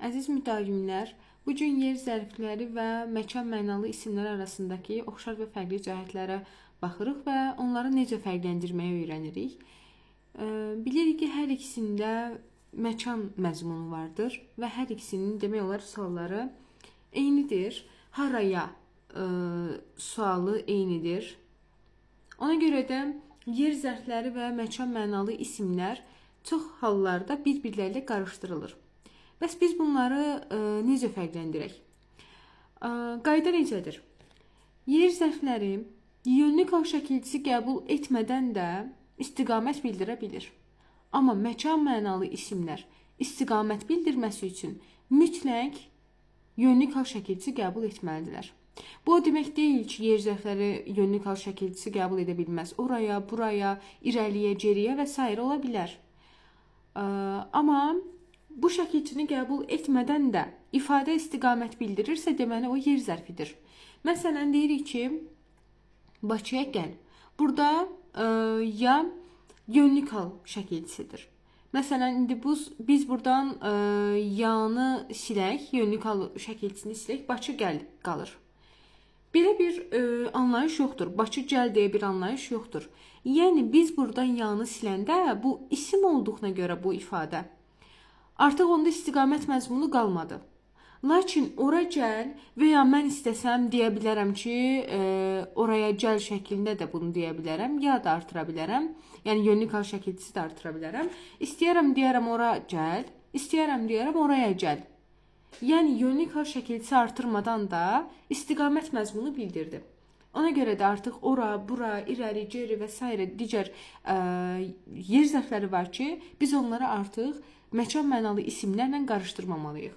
Əziz müdavimlər, bu gün yer zərfləri və məkan mənalı isimlər arasındakı oxşar və fərqli cəhətlərə baxırıq və onları necə fərqləndirməyi öyrənirik. Bilirik ki, hər ikisində məkan məzmunu vardır və hər ikisinin demək olar sualları eynidir. Haraya sualı eynidir. Ona görə də yer zərfləri və məkan mənalı isimlər çox hallarda bir-birləri ilə qarışdırılır. Bəs biz bunları necə fərqləndirək? Qayda necədir? Yer zərfləri yönlü kal şəkilçisi qəbul etmədən də istiqamət bildirə bilir. Amma məkan mənalı isimlər istiqamət bildirməsi üçün mütləq yönlü kal şəkilçisi qəbul etməlidirlər. Bu o demək deyil ki, yer zərfləri yönlü kal şəkilçisi qəbul edə bilməz. Oraya, buraya, irəliyə, geriyə və s. ola bilər. Amma bu şəkilçini qəbul etmədən də ifadə istiqamət bildirirsə, deməli o yer zərfidir. Məsələn, deyirik ki, Bakıya gəl. Burada ya yönlü kal şəkilçisidir. Məsələn, indi biz buradan yanı silək, yönlü kal şəkilçisini silək, Bakı gəl qalır. Belə bir anlayış yoxdur. Bakı gəl deyə bir anlayış yoxdur. Yəni biz buradan yanı siləndə bu isim olduğuna görə bu ifadə artıq onda istiqamət məzmunu qalmadı. Lakin ora gəl və ya mən istəsəm deyə bilərəm ki, oraya gəl şəklində də bunu deyə bilərəm, ya da artıra bilərəm. Yəni yönlü kal şəkilçisi də artıra bilərəm. İstəyərəm deyərəm ora gəl, istəyərəm deyərəm oraya gəl. Yəni yönlü kal şəkilçisi artırmadan da istiqamət məzmunu bildirdi. Ona görə də artıq ora, bura, irəli, geri və s. digər yer zərfləri var ki, biz onları artıq məkan mənalı isimlərlə qarışdırmamalıyıq.